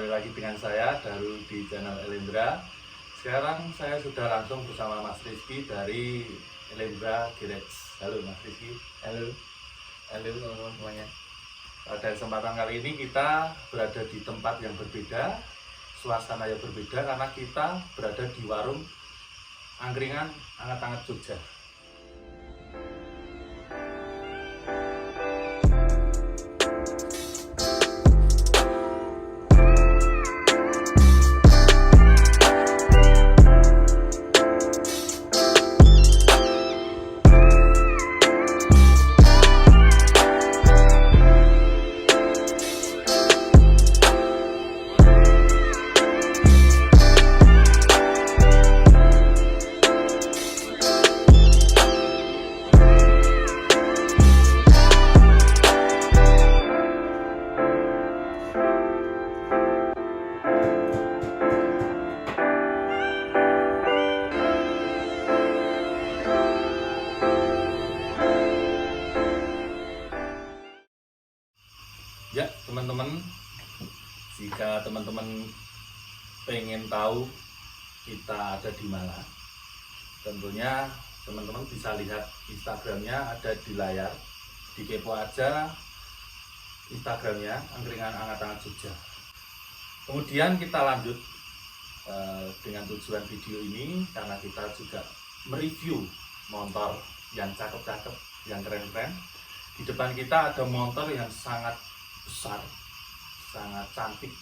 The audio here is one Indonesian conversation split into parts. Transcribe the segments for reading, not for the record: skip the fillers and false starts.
kembali lagi dengan saya Daru di channel Elendra. Sekarang saya sudah langsung bersama Mas Rizky dari Elendra Garage. Halo Mas Rizky. Halo teman-teman semuanya. Pada kesempatan kali ini kita berada di tempat yang berbeda, suasana yang berbeda karena kita berada di warung angkringan hangat-hangat Jogja. Ya teman-teman, jika teman-teman pengen tahu kita ada di mana, tentunya teman-teman bisa lihat Instagramnya ada di layar. Dikepo aja Instagramnya angkringan hangat-hangat Jogja. Kemudian kita lanjut dengan tujuan video ini karena kita juga mereview motor yang cakep-cakep, yang keren-keren. Di depan kita ada motor yang sangat besar, sangat cantik,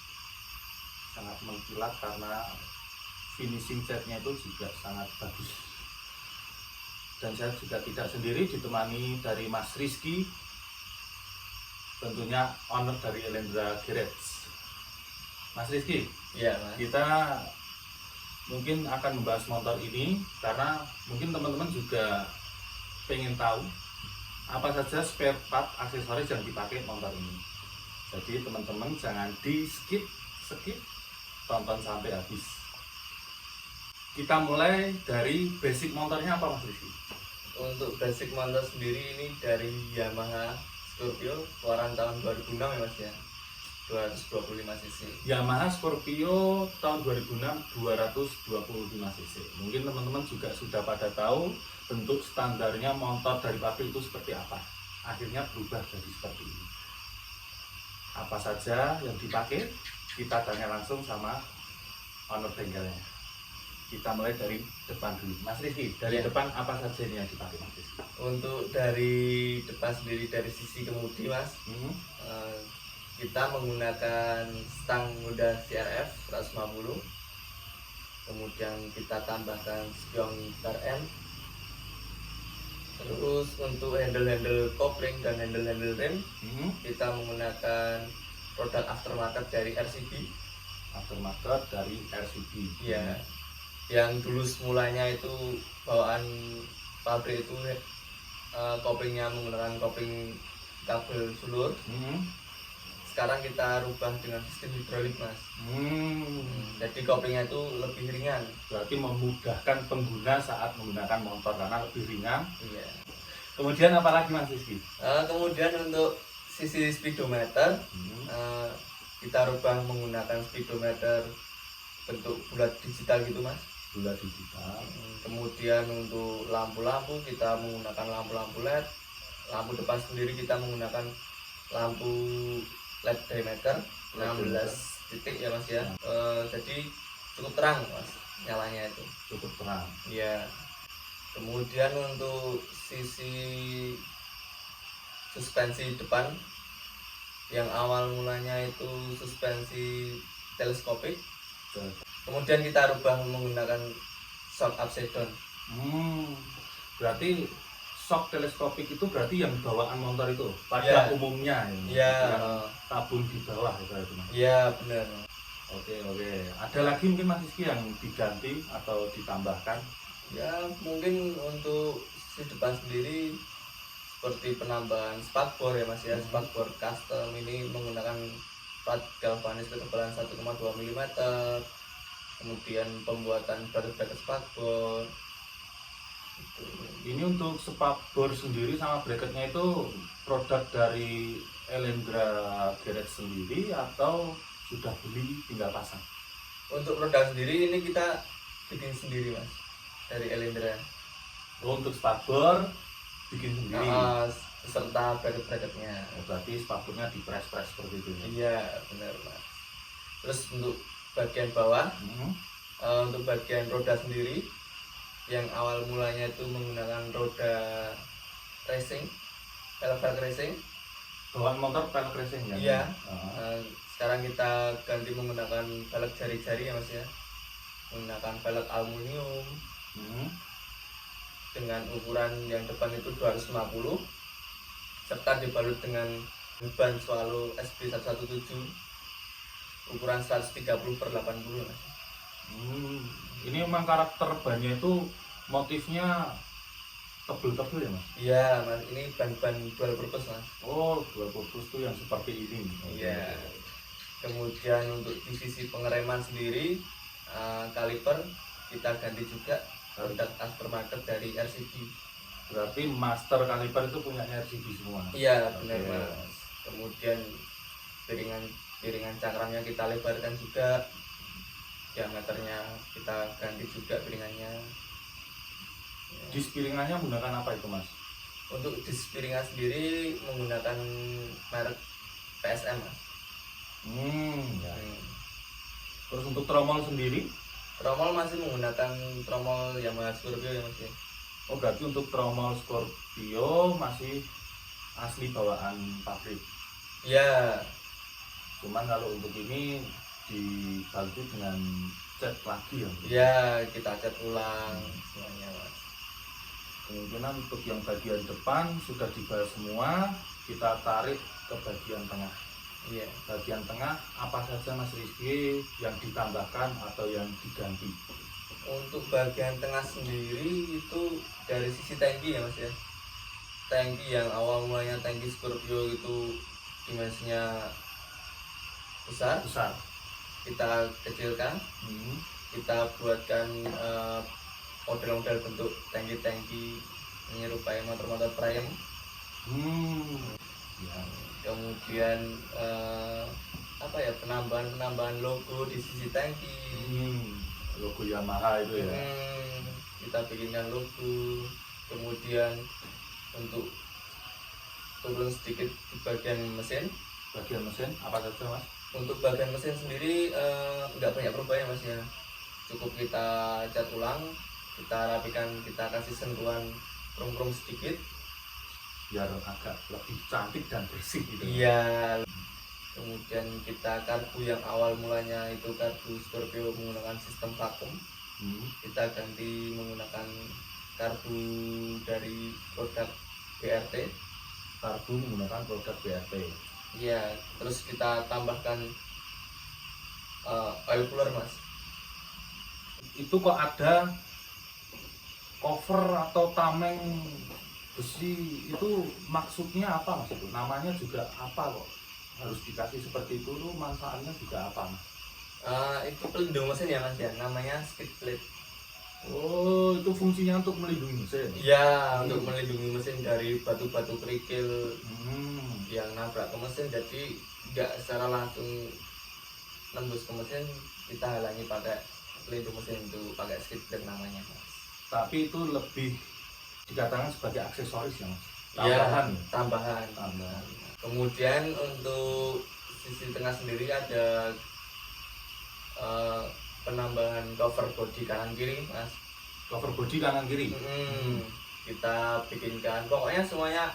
sangat mengkilat karena finishing setnya itu juga sangat bagus. Dan saya juga tidak sendiri, ditemani dari Mas Rizky, tentunya owner dari Elendra Garage. Mas Rizky, Iya Mas. kita mungkin akan membahas motor ini karena mungkin teman-teman juga pengen tahu apa saja spare part aksesoris yang dipakai motor ini. Jadi teman-teman jangan di skip, tonton sampai habis. Kita mulai dari basic motornya apa Mas Rizky? Untuk basic motor sendiri ini dari Yamaha Scorpio keluaran tahun 2006 ya Mas ya. 225 cc. Yamaha Scorpio tahun 2006 225 cc. Mungkin teman-teman juga sudah pada tahu bentuk standarnya motor dari pabrik itu seperti apa. Akhirnya berubah jadi seperti ini. Apa saja yang dipakai, kita tanya langsung sama owner bengkelnya. Kita mulai dari depan dulu. Mas Rizky, dari depan apa saja ini yang dipakai Mas Rizky? Untuk dari depan sendiri dari sisi kemudi Mas, kita menggunakan stang Honda CRF 150. Kemudian kita tambahkan spion bar M. Terus untuk handle kopling dan handle rem, kita menggunakan produk aftermarket dari RCB. Aftermarket dari RCB. Iya. Yang dulu semulanya itu bawaan pabrik itu koplingnya menggunakan kopling kabel sulur. Sekarang kita rubah dengan sistem hidrolik Mas. Jadi koplingnya itu lebih ringan. Berarti memudahkan pengguna saat menggunakan motor karena lebih ringan. Iya. Kemudian apa lagi Mas Rizky? Kemudian untuk sisi speedometer, kita rubah menggunakan speedometer bentuk bulat digital gitu Mas. Bulat digital. Kemudian untuk lampu-lampu kita menggunakan lampu-lampu LED. Lampu depan sendiri kita menggunakan lampu LED diameter 16 titik ya Mas ya. Jadi cukup terang Mas nyalanya itu. Cukup terang. Iya. Kemudian untuk sisi suspensi depan yang awal mulanya itu suspensi teleskopik. Kemudian kita rubah menggunakan shock upside down. Berarti shock teleskopik itu berarti yang bawaan motor itu pada umumnya ya. Tabung di bawah itu Mas. Iya benar. Oke. Ada lagi mungkin Mas Rizky yang diganti atau ditambahkan? Ya mungkin untuk si depan sendiri seperti penambahan spakbor ya Mas ya. Spakbor custom ini menggunakan plat galvanis ketebalan 1,2 mm. Kemudian pembuatan bracket spakbor. Ini untuk spakbor sendiri sama bracketnya itu produk dari Elendra Garage sendiri atau sudah beli tinggal pasang? Untuk produk sendiri ini kita bikin sendiri mas dari Elendra. Untuk spakbor bikin sendiri. Serta bracket-bracketnya. Berarti spakbornya di press seperti itu ya? Iya benar mas. Terus untuk bagian bawah, untuk bagian roda sendiri yang awal mulanya itu menggunakan roda racing, velg racing. Bawaan motor velg racing ya? Iya. Sekarang kita ganti menggunakan velg jari-jari ya mas ya, menggunakan velg aluminium dengan ukuran yang depan itu 250 serta dibalut dengan ban Swallow SB117 ukuran 130/80 mas. Ini memang karakter bannya itu motifnya tebel-tebel ya mas? Iya mas, ini ban-ban dual purpose mas. Oh, dual purpose itu yang seperti ini. Iya. Kemudian untuk di sisi pengereman sendiri, kaliper kita ganti juga produk aftermarket dari RCB. Berarti master kaliper itu punya RCB semua? Iya benar mas. Kemudian piringan cakramnya kita lebarkan juga, diameternya kita ganti juga piringannya. Dis piringannya menggunakan apa itu mas? Untuk dis piringan sendiri menggunakan merek PSM mas. Ya. Terus untuk tromol sendiri? Tromol masih menggunakan tromol Yamaha Scorpio ya mas ya. Oh berarti untuk tromol Scorpio masih asli bawaan pabrik? Iya. Cuman kalau untuk ini dibantu dengan cat lagi ya? Iya, kita cat ulang semuanya mas. Kemungkinan untuk yang bagian depan sudah dibahas semua, kita tarik ke bagian tengah. Iya. Bagian tengah apa saja Mas Rizky yang ditambahkan atau yang diganti? Untuk bagian tengah sendiri itu dari sisi tangki ya mas ya. Tangki yang awal mulanya tangki Scorpio itu dimensinya besar, kita kecilkan, kita buatkan model-model bentuk tangki-tangki menyerupai motor-motor Prime. Ya. Kemudian penambahan logo di sisi tangki. Logo Yamaha itu ya. Kita bikinkan logo. Kemudian untuk turun sedikit di bagian mesin. Bagian mesin apa saja mas? Untuk bagian mesin sendiri nggak banyak perubahan ya mas ya. Cukup kita cat ulang, kita rapikan, kita kasih sentuhan krom-krom sedikit biar agak lebih cantik dan bersih gitu. Iya. Kemudian kita karbu yang awal mulanya itu karbu Scorpio menggunakan sistem vakum, kita ganti menggunakan karbu dari produk BRT. Karbu menggunakan produk BRT. Iya. Terus kita tambahkan oil cooler mas. Itu kok ada cover atau tameng besi itu maksudnya apa mas? Itu namanya juga apa kok harus dikasih seperti itu? Lu manfaatnya juga apa mas? Itu pelindung mesin ya mas ya, namanya skid plate. Oh, itu fungsinya untuk melindungi mesin? Iya, untuk melindungi mesin dari batu-batu kerikil yang nabrak ke mesin, jadi nggak secara langsung nembus ke mesin, kita halangi pakai pelindung mesin itu, pakai skid plate namanya mas. Tapi itu lebih dikatakan sebagai aksesoris ya mas? Tambahan. Ya, tambahan. Kemudian untuk sisi tengah sendiri ada penambahan cover body kanan kiri mas. Cover body kanan kiri? Kita bikinkan, pokoknya semuanya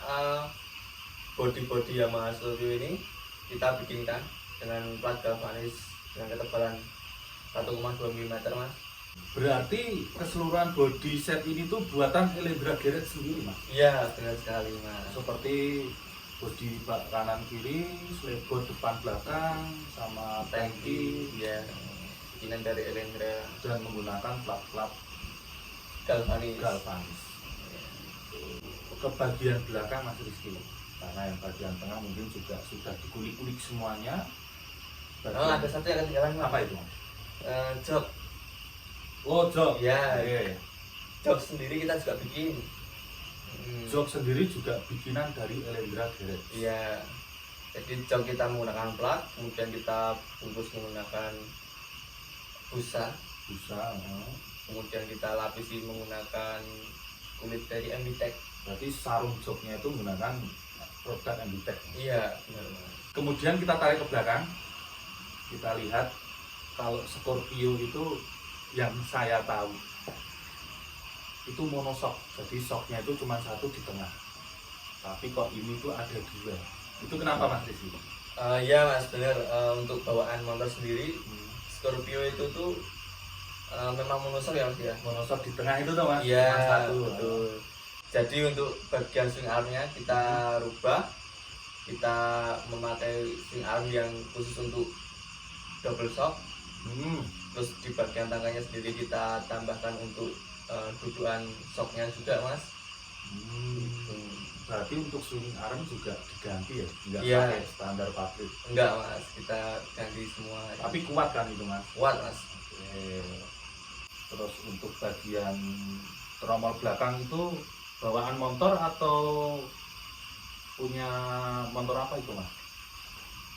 body Yamaha Scorpio ini kita bikinkan dengan plat galvanis dengan ketebalan 1,2 mm mas. Berarti keseluruhan body set ini tuh buatan Elendra Garage sendiri mas? Iya benar sekali mas. Seperti bodi bak kanan kiri, slebo depan belakang, sama tangki ya bikinan dari Elendra dan menggunakan plat-plat galvanis. Ke bagian belakang Mas Rizky, karena yang bagian tengah mungkin juga sudah dikulik-kulik semuanya. Ada satu yang ketinggalan mas. Apa itu? Jok. Oh jok. Ya. Jok sendiri kita juga bikin. Jok sendiri juga bikinan dari Elendra Garage. Iya. Jadi jok kita menggunakan plat, kemudian kita bungkus menggunakan busa, kemudian kita lapisi menggunakan kulit dari Ambitech. Berarti sarung joknya itu menggunakan produk Ambitech. Iya, benar Mas. Kemudian kita tarik ke belakang, kita lihat kalau Scorpio itu yang saya tahu itu monoshock, jadi shocknya itu cuma satu di tengah, tapi kok ini tuh ada dua. Itu kenapa Mas Rizky? Ya Mas, benar. Untuk bawaan motor sendiri Scorpio itu tuh memang monoshock ya Mas ya. Monoshock di tengah itu tuh Mas, Iya, cuma satu. betul. Jadi untuk bagian swing armnya kita rubah, kita memakai swing arm yang khusus untuk double shock. Terus di bagian tangannya sendiri kita tambahkan untuk dudukan shocknya juga Mas. Berarti untuk swing arm juga diganti ya? Enggak Iya. pakai standar pabrik? Enggak Mas, kita ganti semua. Tapi kuat kan itu Mas? Kuat Mas. Oke. Terus untuk bagian tromol belakang itu bawaan motor atau punya motor apa itu Mas?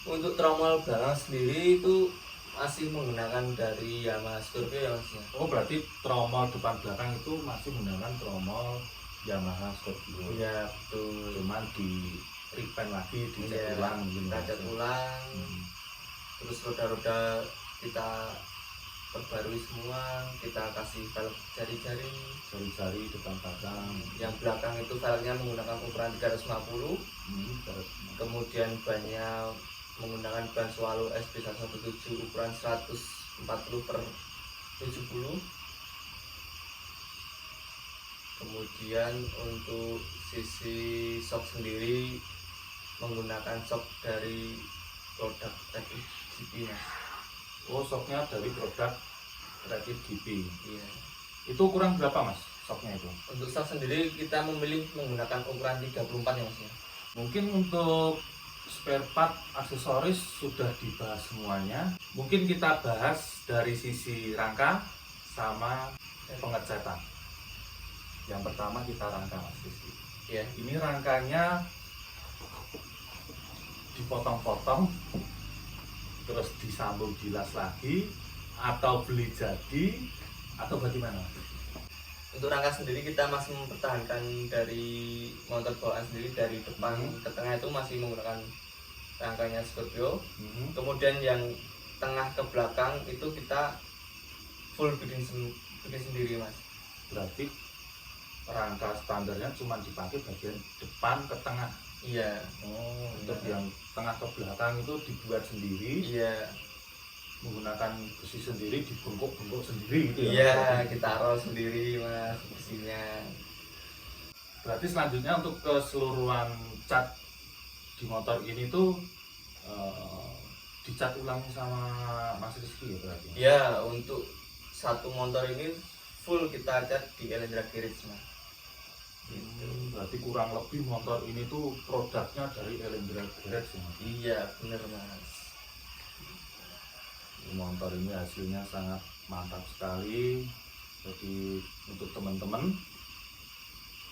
Untuk tromol belakang sendiri itu masih menggunakan dari Yamaha Scorpio ya Mas ya. Oh berarti tromol depan belakang itu masih menggunakan tromol Yamaha Scorpio. Iya, betul. Cuman di repaint lagi, dicat Iya, ulang mungkin kita Mas. cat ulang. Terus roda-roda kita perbarui semua, kita kasih velg jari-jari. Jari-jari depan belakang. Yang belakang itu velgnya menggunakan ukuran 350. Terus Kemudian bannya menggunakan ban Swallow SB117 ukuran 140 per 70. Kemudian untuk sisi shock sendiri menggunakan shock dari produk Rapid GP Mas. oh shocknya dari produk Rapid GP. Iya. Itu ukuran berapa Mas shocknya itu? Untuk shock sendiri kita memilih menggunakan ukuran 34 ya Mas ya. Mungkin untuk spare part aksesoris sudah dibahas semuanya. Mungkin kita bahas dari sisi rangka sama pengecatan. Yang pertama kita rangka Mas Rizky. Iya. Ini rangkanya dipotong-potong terus disambung dilas lagi atau beli jadi atau bagaimana? Untuk rangka sendiri kita masih mempertahankan dari motor bawaan sendiri dari depan ke tengah itu masih menggunakan rangkanya Scorpio. Kemudian yang tengah ke belakang itu kita full bikin sendiri Mas. Berarti rangka standarnya cuma dipakai bagian depan ke tengah. Iya. Oh, untuk yang tengah ke belakang itu dibuat sendiri. Iya. Menggunakan besi sendiri, dibengkok-bengkok sendiri gitu ya. Iya, kita roll sendiri Mas besinya. Berarti selanjutnya untuk keseluruhan cat di motor ini tuh dicat ulang sama Mas Rizky ya berarti? Ya, untuk satu motor ini full kita cat di Elendra Garage Mas. Berarti kurang lebih motor ini tuh produknya dari Elendra Garage ya? Iya, bener Mas. Motor ini hasilnya sangat mantap sekali. Jadi untuk teman-teman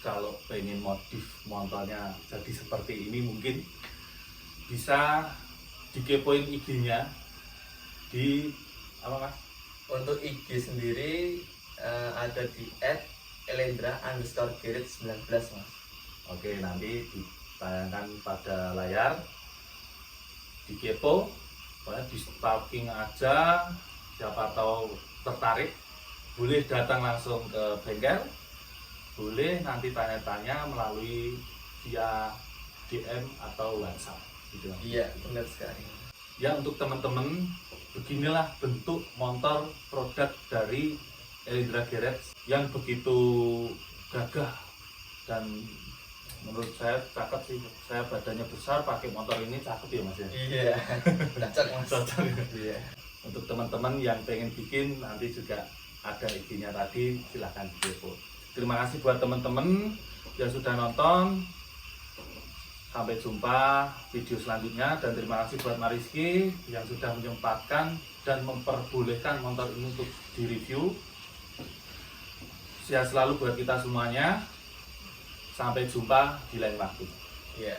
kalau pengen modif motornya jadi seperti ini mungkin bisa dikepoin IG-nya di apa Mas? Untuk IG sendiri ada di @elendra_garage19 Mas. Oke, nanti ditayangkan pada layar, dikepo, pokoknya di stalking aja, siapa tahu tertarik, boleh datang langsung ke bengkel, boleh nanti tanya-tanya melalui via DM atau WhatsApp gitu. Iya, benar sekali. Ya untuk teman-teman, beginilah bentuk motor produk dari Elendra Garage yang begitu gagah dan menurut saya cakep sih. Saya badannya besar, pakai motor ini cakep ya Mas ya. Iya, cocok Mas. Cocok. Iya. Untuk teman-teman yang pengen bikin nanti juga ada IG-nya tadi, silahkan dikepo. Terima kasih buat teman-teman yang sudah nonton. Sampai jumpa video selanjutnya dan terima kasih buat Mas Rizky yang sudah menyempatkan dan memperbolehkan motor ini untuk direview. Sehat selalu buat kita semuanya. Sampai jumpa di lain waktu. Iya.